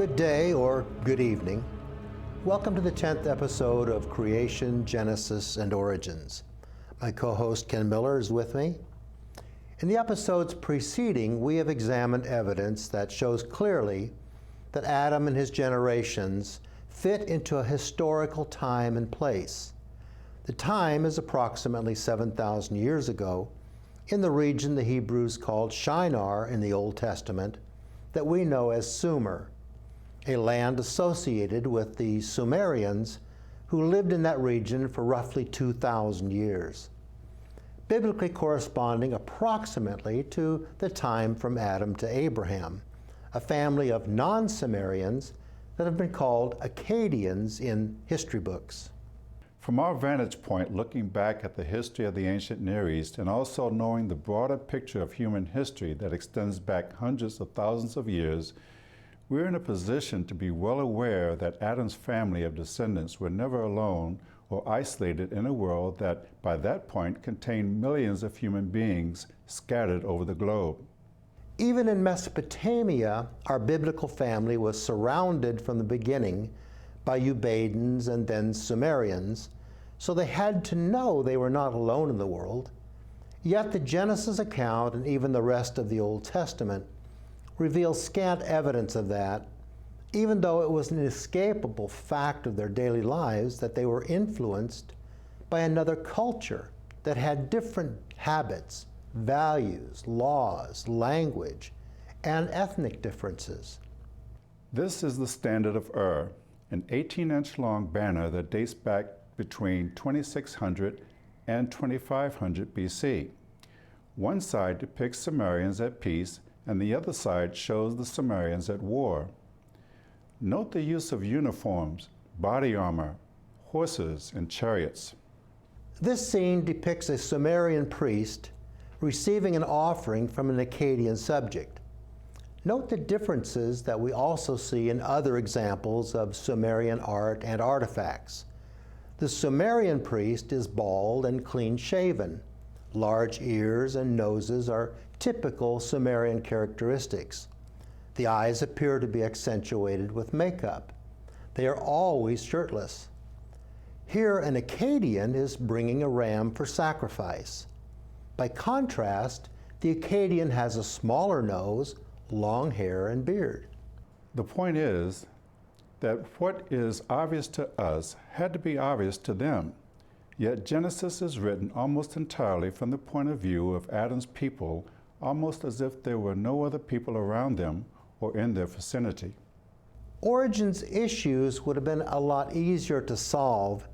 Good day or good evening. Welcome to the 10th episode of Creation, Genesis, and Origins. My co-host Ken Miller is with me. In the episodes preceding, we have examined evidence that shows clearly that Adam and his generations fit into a historical time and place. The time is approximately 7,000 years ago in the region the Hebrews called Shinar in the Old Testament that we know as Sumer, a land associated with the Sumerians who lived in that region for roughly 2,000 years, biblically corresponding approximately to the time from Adam to Abraham, a family of non-Sumerians that have been called Akkadians in history books. From our vantage point, looking back at the history of the ancient Near East and also knowing the broader picture of human history that extends back hundreds of thousands of years, we're in a position to be well aware that Adam's family of descendants were never alone or isolated in a world that, by that point, contained millions of human beings scattered over the globe. Even in Mesopotamia, our biblical family was surrounded from the beginning by Ubaidans and then Sumerians, so they had to know they were not alone in the world. Yet the Genesis account and even the rest of the Old Testament reveal scant evidence of that, even though it was an inescapable fact of their daily lives that they were influenced by another culture that had different habits, values, laws, language, and ethnic differences. This is the Standard of Ur, an 18-inch long banner that dates back between 2600 and 2500 BC. One side depicts Sumerians at peace, and the other side shows the Sumerians at war. Note the use of uniforms, body armor, horses, and chariots. This scene depicts a Sumerian priest receiving an offering from an Akkadian subject. Note the differences that we also see in other examples of Sumerian art and artifacts. The Sumerian priest is bald and clean-shaven. Large ears and noses are typical Sumerian characteristics. The eyes appear to be accentuated with makeup. They are always shirtless. Here, an Akkadian is bringing a ram for sacrifice. By contrast, the Akkadian has a smaller nose, long hair, and beard. The point is that what is obvious to us had to be obvious to them. Yet Genesis is written almost entirely from the point of view of Adam's people, almost as if there were no other people around them or in their vicinity. Origin's issues would have been a lot easier to solve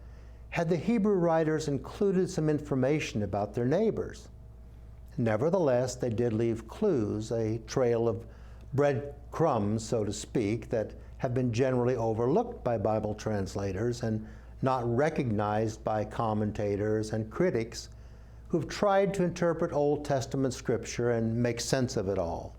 had the Hebrew writers included some information about their neighbors. Nevertheless, they did leave clues, a trail of breadcrumbs, so to speak, that have been generally overlooked by Bible translators and not recognized by commentators and critics who've tried to interpret Old Testament scripture and make sense of it all.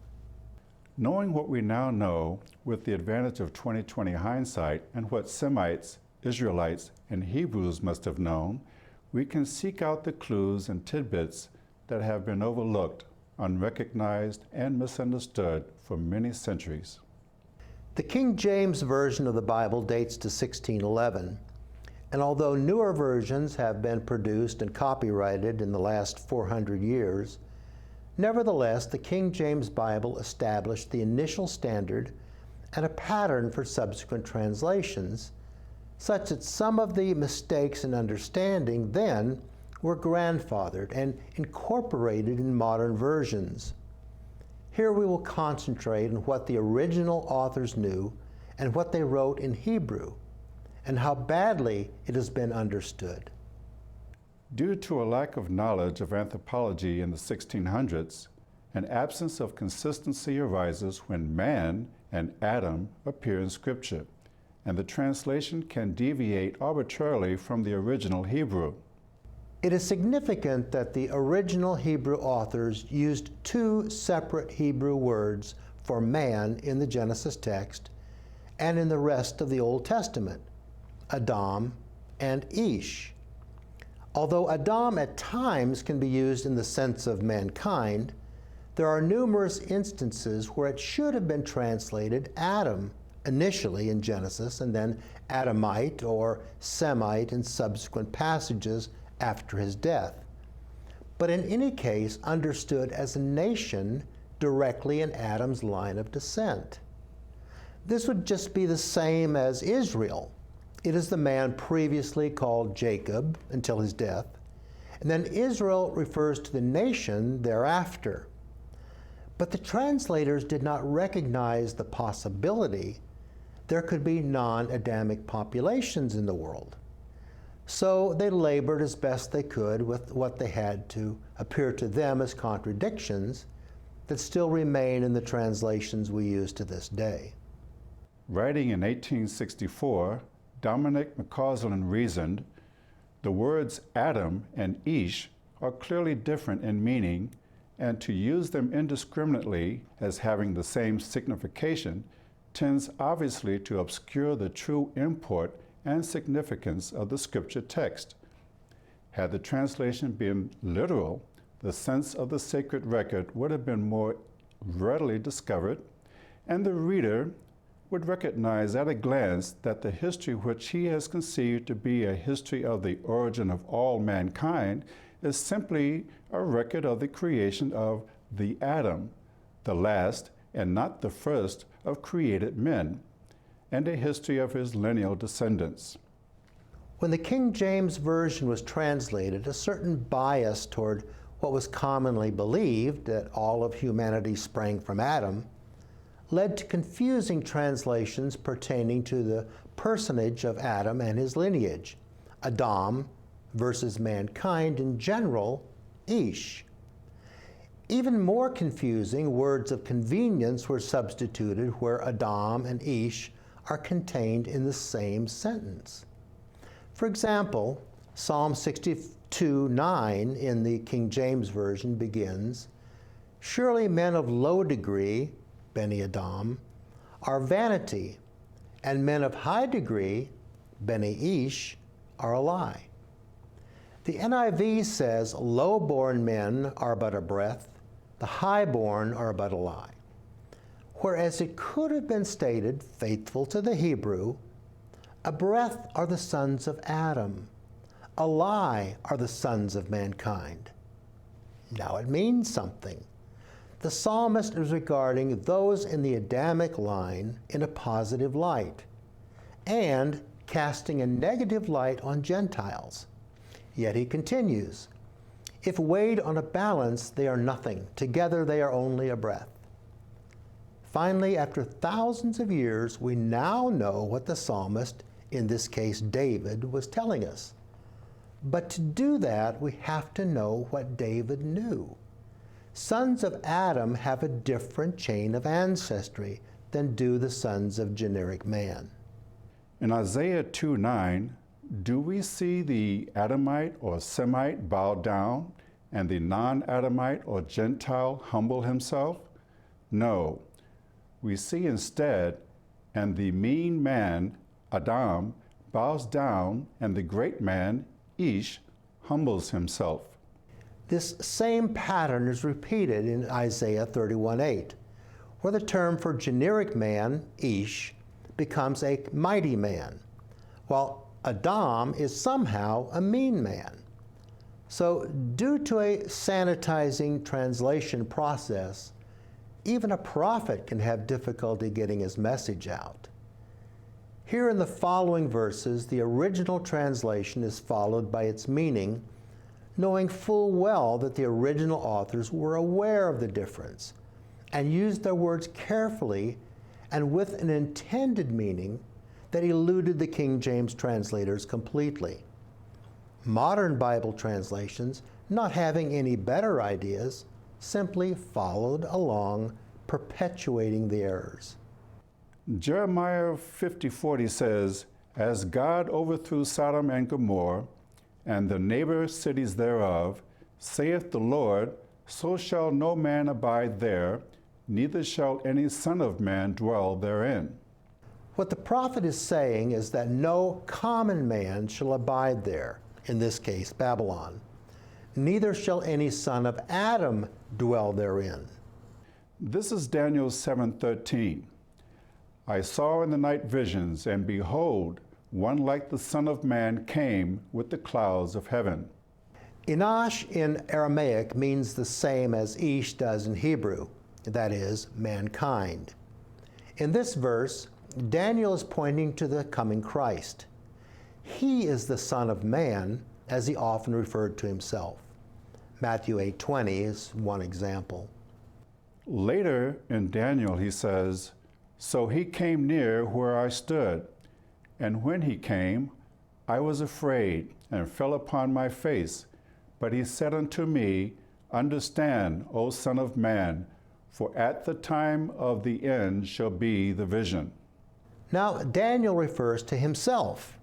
Knowing what we now know with the advantage of 20/20 hindsight and what Semites, Israelites, and Hebrews must have known, we can seek out the clues and tidbits that have been overlooked, unrecognized, and misunderstood for many centuries. The King James Version of the Bible dates to 1611, and although newer versions have been produced and copyrighted in the last 400 years, nevertheless, the King James Bible established the initial standard and a pattern for subsequent translations, such that some of the mistakes in understanding then were grandfathered and incorporated in modern versions. Here we will concentrate on what the original authors knew and what they wrote in Hebrew, and how badly it has been understood. Due to a lack of knowledge of anthropology in the 1600s, an absence of consistency arises when man and Adam appear in Scripture, and the translation can deviate arbitrarily from the original Hebrew. It is significant that the original Hebrew authors used two separate Hebrew words for man in the Genesis text and in the rest of the Old Testament, Adam and Ish. Although Adam at times can be used in the sense of mankind, there are numerous instances where it should have been translated Adam initially in Genesis, and then Adamite or Semite in subsequent passages after his death, but in any case understood as a nation directly in Adam's line of descent. This would just be the same as Israel. It is the man previously called Jacob until his death, and then Israel refers to the nation thereafter. But the translators did not recognize the possibility there could be non-Adamic populations in the world. So they labored as best they could with what they had to appear to them as contradictions that still remain in the translations we use to this day. Writing in 1864, Dominic McCausland reasoned, the words Adam and Ish are clearly different in meaning, and to use them indiscriminately as having the same signification tends obviously to obscure the true import and significance of the scripture text. Had the translation been literal, the sense of the sacred record would have been more readily discovered, and the reader would recognize at a glance that the history which he has conceived to be a history of the origin of all mankind is simply a record of the creation of the Adam, the last and not the first of created men, and a history of his lineal descendants. When the King James Version was translated, a certain bias toward what was commonly believed, that all of humanity sprang from Adam, led to confusing translations pertaining to the personage of Adam and his lineage, Adam versus mankind in general, Ish. Even more confusing, words of convenience were substituted where Adam and Ish are contained in the same sentence. For example, Psalm 62:9 in the King James Version begins, "Surely men of low degree, Beni Adam, are vanity, and men of high degree, Beni Ish, are a lie." The NIV says, "Low-born men are but a breath, the high-born are but a lie." Whereas it could have been stated, faithful to the Hebrew, a breath are the sons of Adam, a lie are the sons of mankind. Now it means something. The psalmist is regarding those in the Adamic line in a positive light and casting a negative light on Gentiles. Yet he continues, "If weighed on a balance, they are nothing. Together they are only a breath." Finally, after thousands of years, we now know what the psalmist, in this case David, was telling us. But to do that, we have to know what David knew. Sons of Adam have a different chain of ancestry than do the sons of generic man. In Isaiah 2:9, do we see the Adamite or Semite bow down and the non-Adamite or Gentile humble himself? No. We see instead, and the mean man, Adam, bows down, and the great man, Ish, humbles himself. This same pattern is repeated in Isaiah 31:8, where the term for generic man, Ish, becomes a mighty man, while Adam is somehow a mean man. So, due to a sanitizing translation process, even a prophet can have difficulty getting his message out. Here in the following verses, the original translation is followed by its meaning, knowing full well that the original authors were aware of the difference and used their words carefully and with an intended meaning that eluded the King James translators completely. Modern Bible translations, not having any better ideas, simply followed along, perpetuating the errors. Jeremiah 50:40 says, "As God overthrew Sodom and Gomorrah, and the neighbor cities thereof, saith the Lord, so shall no man abide there, neither shall any son of man dwell therein." What the prophet is saying is that no common man shall abide there, in this case Babylon, neither shall any son of Adam dwell therein. This is Daniel 7:13. I saw in the night visions, and behold, one like the Son of Man came with the clouds of heaven. Enosh in Aramaic means the same as Ish does in Hebrew, that is, mankind. In this verse, Daniel is pointing to the coming Christ. He is the Son of Man, as he often referred to himself. Matthew 8:20 is one example. Later in Daniel, he says, "So he came near where I stood, and when he came, I was afraid and fell upon my face. But he said unto me, Understand, O Son of Man, for at the time of the end shall be the vision." Now, Daniel refers to himself.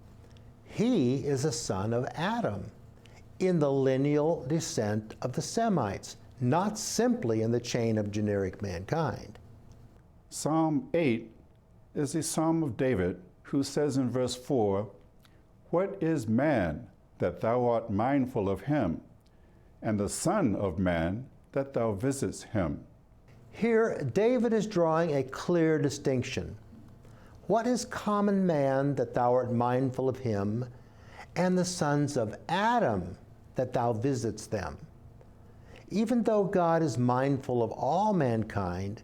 He is a son of Adam, in the lineal descent of the Semites, not simply in the chain of generic mankind. Psalm 8 is a psalm of David, who says in verse 4, "What is man that thou art mindful of him, and the Son of Man that thou visitest him?" Here, David is drawing a clear distinction. What is common man that thou art mindful of him, and the sons of Adam that thou visitest them? Even though God is mindful of all mankind,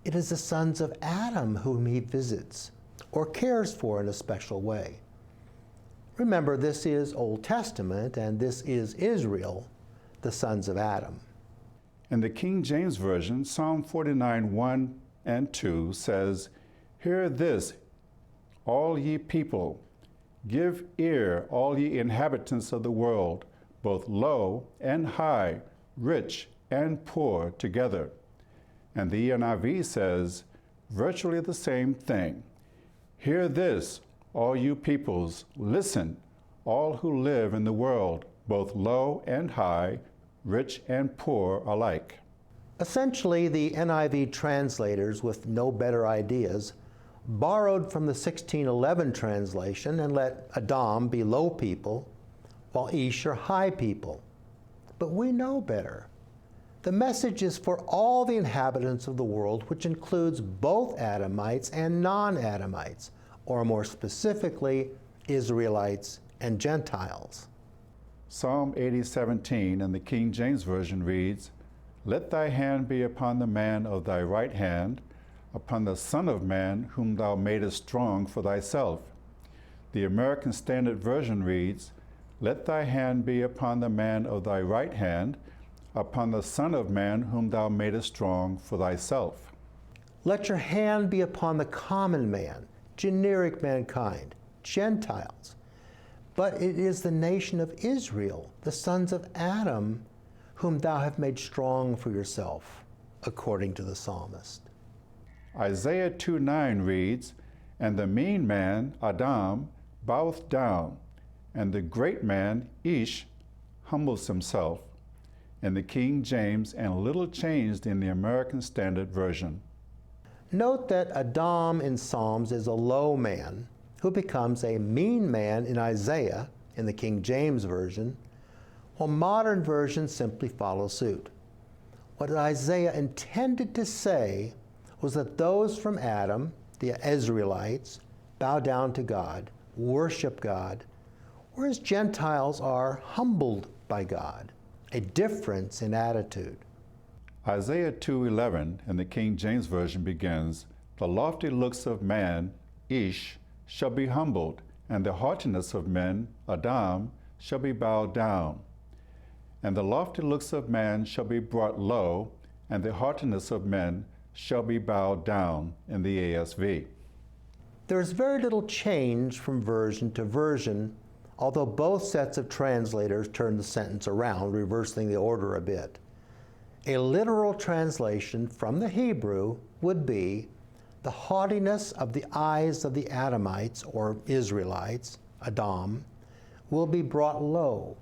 it is the sons of Adam whom he visits or cares for in a special way. Remember, this is Old Testament, and this is Israel, the sons of Adam. In the King James Version, Psalm 49, 1 and 2 says, "Hear this, all ye people, give ear, all ye inhabitants of the world, both low and high, rich and poor together." And the NIV says virtually the same thing. "Hear this, all you peoples, listen, all who live in the world, both low and high, rich and poor alike." Essentially, the NIV translators, with no better ideas, borrowed from the 1611 translation and let Adam be low people, while Ish are high people. But we know better. The message is for all the inhabitants of the world, which includes both Adamites and non-Adamites, or more specifically, Israelites and Gentiles. Psalm 80:17 in the King James Version reads, "Let thy hand be upon the man of thy right hand, upon the Son of Man whom thou madest strong for thyself." The American Standard Version reads, "Let thy hand be upon the man of thy right hand, upon the Son of Man whom thou madest strong for thyself." Let your hand be upon the common man, generic mankind, Gentiles. But it is the nation of Israel, the sons of Adam, whom thou hast made strong for yourself, according to the psalmist. Isaiah 2:9 reads, "And the mean man, Adam, boweth down, and the great man, Ish, humbles himself," in the King James and a little changed in the American Standard Version. Note that Adam in Psalms is a low man who becomes a mean man in Isaiah in the King James Version, while modern versions simply follow suit. What Isaiah intended to say was that those from Adam, the Israelites, bow down to God, worship God, whereas Gentiles are humbled by God, a difference in attitude. Isaiah 2:11 in the King James Version begins, "The lofty looks of man, Ish, shall be humbled, and the haughtiness of men, Adam, shall be bowed down. And the lofty looks of man shall be brought low, and the haughtiness of men shall be bowed down," in the ASV. There is very little change from version to version, although both sets of translators turn the sentence around, reversing the order a bit. A literal translation from the Hebrew would be, "The haughtiness of the eyes of the Adamites, or Israelites, Adam, will be brought low,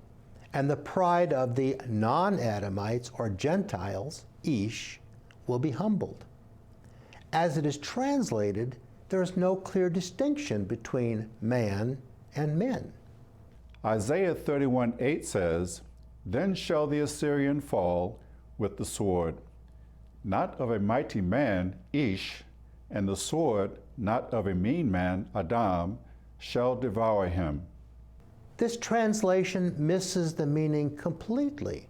and the pride of the non-Adamites, or Gentiles, Ish, will be humbled." As it is translated, there is no clear distinction between man and men. Isaiah 31:8 says, "Then shall the Assyrian fall with the sword, not of a mighty man, Ish, and the sword, not of a mean man, Adam, shall devour him. This translation misses the meaning completely.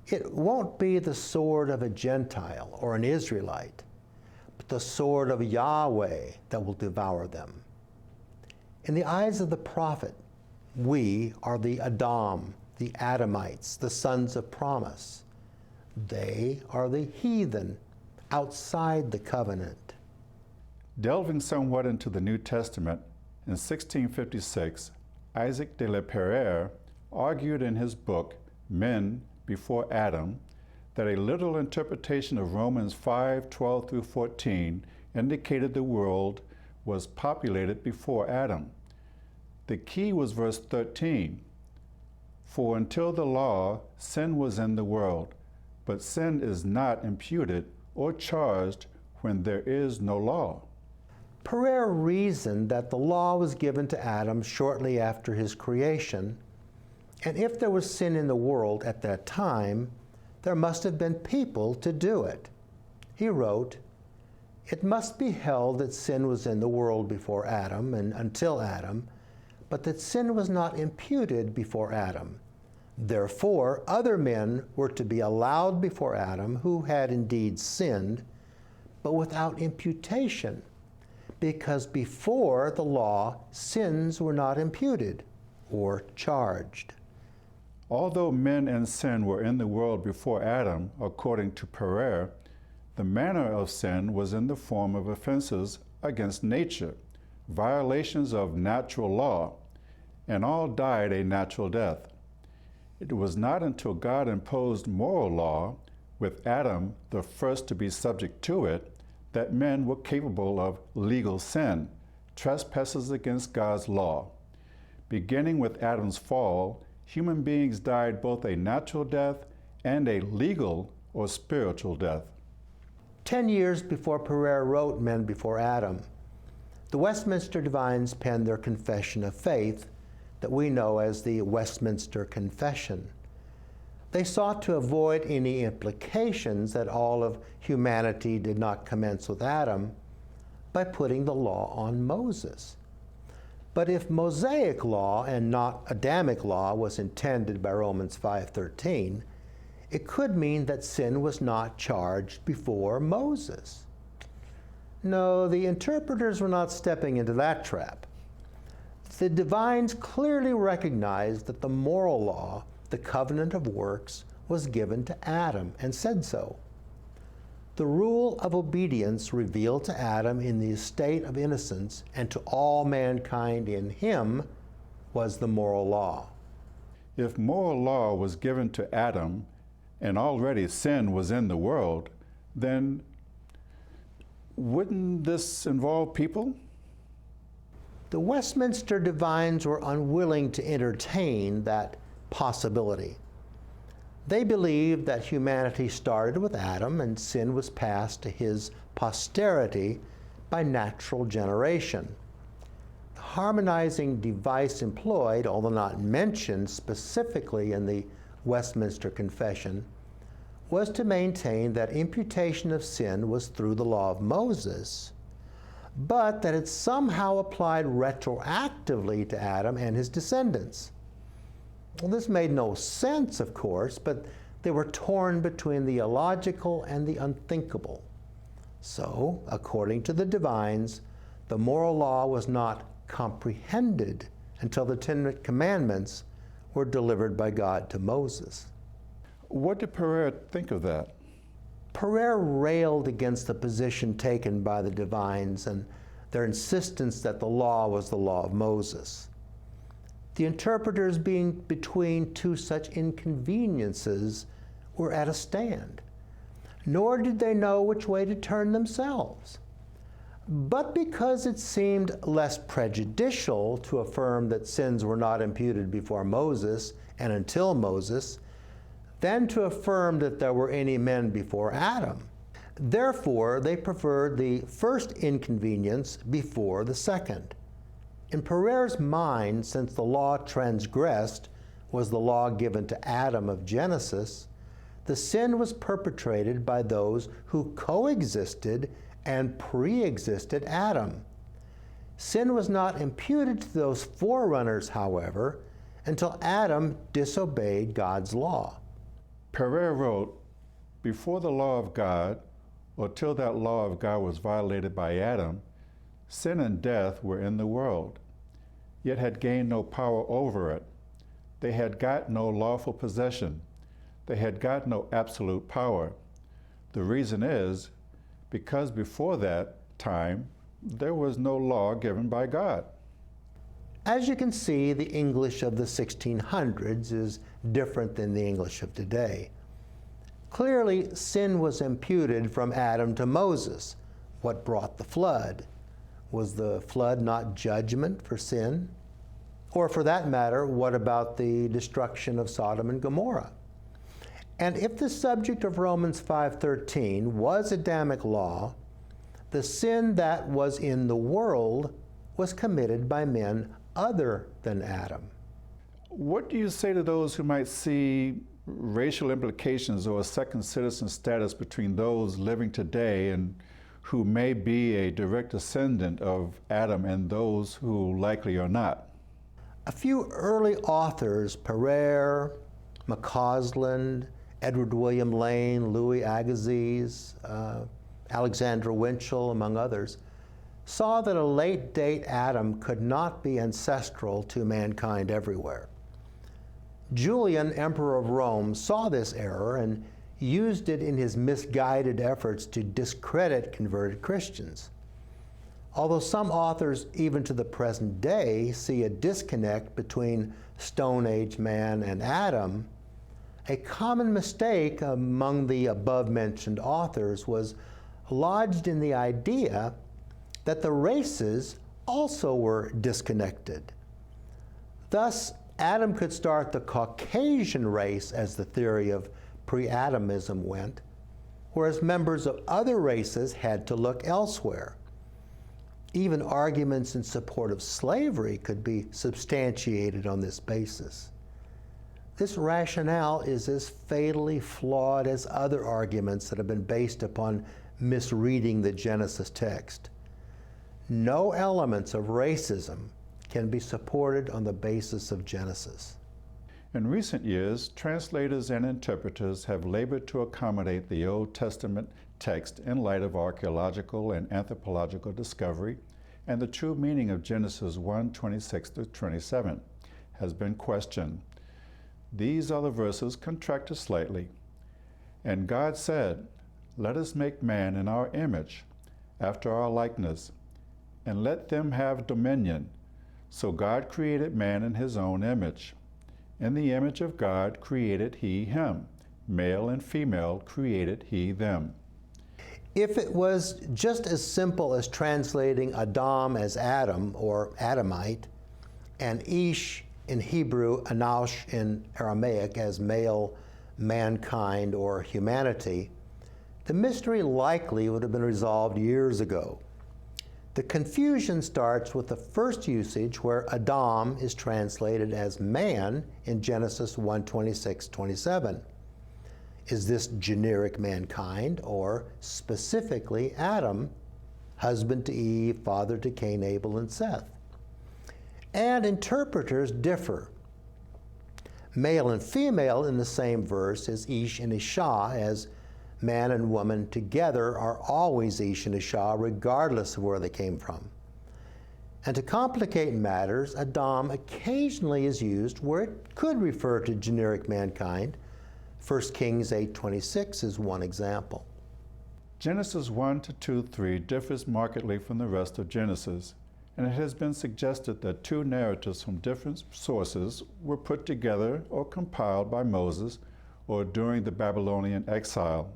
It won't be the sword of a Gentile or an Israelite, but the sword of Yahweh that will devour them. In the eyes of the prophet, we are the Adam, the Adamites, the sons of promise. They are the heathen outside the covenant. Delving somewhat into the New Testament, in 1656, Isaac de la Pereire argued in his book, Men Before Adam, that a literal interpretation of Romans 5:12 through 14 indicated the world was populated before Adam. The key was verse 13. For until the law, sin was in the world, but sin is not imputed or charged when there is no law. Pereire reasoned that the law was given to Adam shortly after his creation, and if there was sin in the world at that time, there must have been people to do it. He wrote, "It must be held that sin was in the world before Adam and until Adam, but that sin was not imputed before Adam. Therefore, other men were to be allowed before Adam who had indeed sinned, but without imputation, because before the law, sins were not imputed or charged." Although men and sin were in the world before Adam, according to Pereire, the manner of sin was in the form of offenses against nature, violations of natural law, and all died a natural death. It was not until God imposed moral law, with Adam the first to be subject to it, that men were capable of legal sin, trespasses against God's law. Beginning with Adam's fall, human beings died both a natural death and a legal or spiritual death. 10 years before Pereire wrote Men Before Adam, the Westminster Divines penned their confession of faith that we know as the Westminster Confession. They sought to avoid any implications that all of humanity did not commence with Adam by putting the law on Moses. But if Mosaic law and not Adamic law was intended by Romans 5:13, it could mean that sin was not charged before Moses. No, the interpreters were not stepping into that trap. The divines clearly recognized that the moral law, the covenant of works, was given to Adam and said so. The rule of obedience revealed to Adam in the estate of innocence and to all mankind in him was the moral law. If moral law was given to Adam and already sin was in the world, then wouldn't this involve people? The Westminster Divines were unwilling to entertain that possibility. They believed that humanity started with Adam and sin was passed to his posterity by natural generation. The harmonizing device employed, although not mentioned specifically in the Westminster Confession, was to maintain that imputation of sin was through the law of Moses, but that it somehow applied retroactively to Adam and his descendants. Well, this made no sense, of course, but they were torn between the illogical and the unthinkable. So, according to the divines, the moral law was not comprehended until the Ten Commandments were delivered by God to Moses. What did Pereire think of that? Pereire railed against the position taken by the divines and their insistence that the law was the law of Moses. The interpreters, being between two such inconveniences, were at a stand, nor did they know which way to turn themselves. But because it seemed less prejudicial to affirm that sins were not imputed before Moses and until Moses, than to affirm that there were any men before Adam. Therefore, they preferred the first inconvenience before the second. In Pereire's mind, since the law transgressed was the law given to Adam of Genesis, the sin was perpetrated by those who coexisted and pre-existed Adam. Sin was not imputed to those forerunners, however, until Adam disobeyed God's law. Pereira wrote, "Before the law of God, or till that law of God was violated by Adam, sin and death were in the world, yet had gained no power over it. They had got no lawful possession. They had got no absolute power. The reason is because before that time, there was no law given by God." As you can see, the English of the 1600s is different than the English of today. Clearly, sin was imputed from Adam to Moses. What brought the flood? Was the flood not judgment for sin? Or for that matter, what about the destruction of Sodom and Gomorrah? And if the subject of Romans 5:13 was Adamic law, the sin that was in the world was committed by men other than Adam. What do you say to those who might see racial implications or a second citizen status between those living today and who may be a direct descendant of Adam and those who likely are not? A few early authors, Pereira, McCausland, Edward William Lane, Louis Agassiz, Alexander Winchell, among others, saw that a late date Adam could not be ancestral to mankind everywhere. Julian, Emperor of Rome, saw this error and used it in his misguided efforts to discredit converted Christians. Although some authors, even to the present day, see a disconnect between Stone Age man and Adam, a common mistake among the above-mentioned authors was lodged in the idea that the races also were disconnected. Thus, Adam could start the Caucasian race, as the theory of pre-Adamism went, whereas members of other races had to look elsewhere. Even arguments in support of slavery could be substantiated on this basis. This rationale is as fatally flawed as other arguments that have been based upon misreading the Genesis text. No elements of racism can be supported on the basis of Genesis. In recent years, translators and interpreters have labored to accommodate the Old Testament text in light of archaeological and anthropological discovery, and the true meaning of Genesis 1:26-27 has been questioned. These other verses contracted slightly. "And God said, Let us make man in our image, after our likeness, and let them have dominion. So God created man in his own image. In the image of God created he him. Male and female created he them." If it was just as simple as translating Adam as Adam or Adamite, and Ish in Hebrew, Anash in Aramaic as male, mankind, or humanity, the mystery likely would have been resolved years ago. The confusion starts with the first usage where Adam is translated as man in Genesis 1:26-27. Is this generic mankind or specifically Adam, husband to Eve, father to Cain, Abel, and Seth? And interpreters differ. Male and female in the same verse is Ish and Isha, as man and woman together are always Ish and Isha, regardless of where they came from. And to complicate matters, Adam occasionally is used where it could refer to generic mankind. 1 Kings 8:26 is one example. Genesis 1-2-3 differs markedly from the rest of Genesis, and it has been suggested that two narratives from different sources were put together or compiled by Moses or during the Babylonian exile.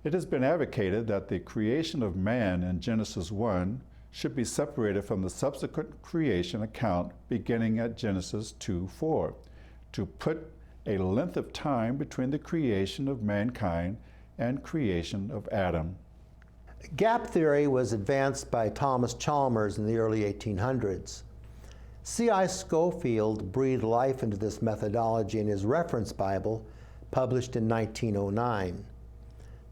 It has been advocated that the creation of man in Genesis 1 should be separated from the subsequent creation account beginning at Genesis 2:4, to put a length of time between the creation of mankind and creation of Adam. Gap theory was advanced by Thomas Chalmers in the early 1800s. C.I. Schofield breathed life into this methodology in his reference Bible, published in 1909.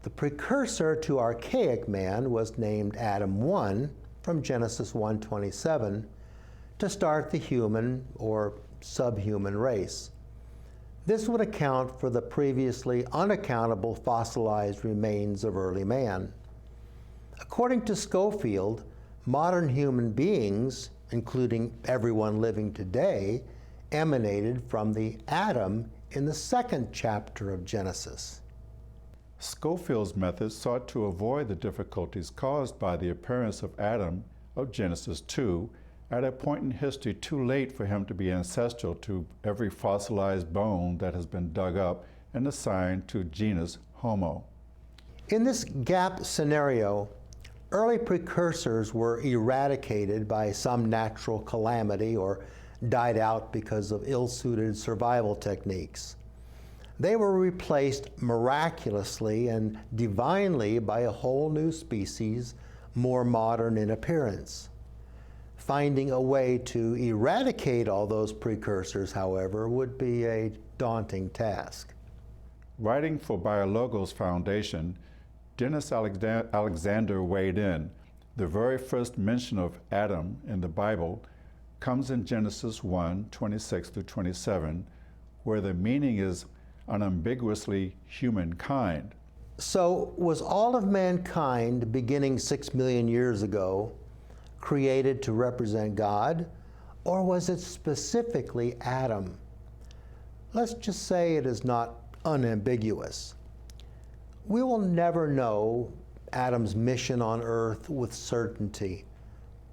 The precursor to archaic man was named Adam 1 from Genesis 1:27 to start the human or subhuman race. This would account for the previously unaccountable fossilized remains of early man. According to Schofield, modern human beings, including everyone living today, emanated from the Adam in the second chapter of Genesis. Schofield's method sought to avoid the difficulties caused by the appearance of Adam of Genesis 2 at a point in history too late for him to be ancestral to every fossilized bone that has been dug up and assigned to genus Homo. In this gap scenario, early precursors were eradicated by some natural calamity or died out because of ill-suited survival techniques. They were replaced miraculously and divinely by a whole new species, more modern in appearance. Finding a way to eradicate all those precursors, however, would be a daunting task. Writing for Biologos Foundation, Dennis Alexander weighed in. The very first mention of Adam in the Bible comes in Genesis 1:26-27, where the meaning is unambiguously humankind. So was all of mankind, beginning 6 million years ago, created to represent God, or was it specifically Adam? Let's just say it is not unambiguous. We will never know Adam's mission on earth with certainty.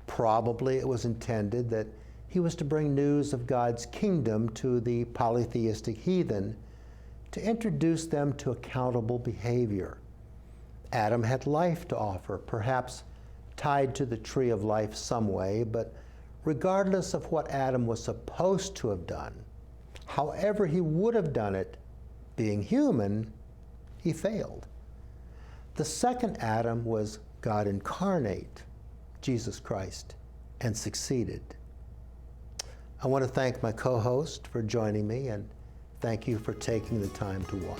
Probably it was intended that he was to bring news of God's kingdom to the polytheistic heathen, to introduce them to accountable behavior. Adam had life to offer, perhaps tied to the tree of life some way, but regardless of what Adam was supposed to have done, however he would have done it, being human, he failed. The second Adam was God incarnate, Jesus Christ, and succeeded. I want to thank my co-host for joining me, and thank you for taking the time to watch.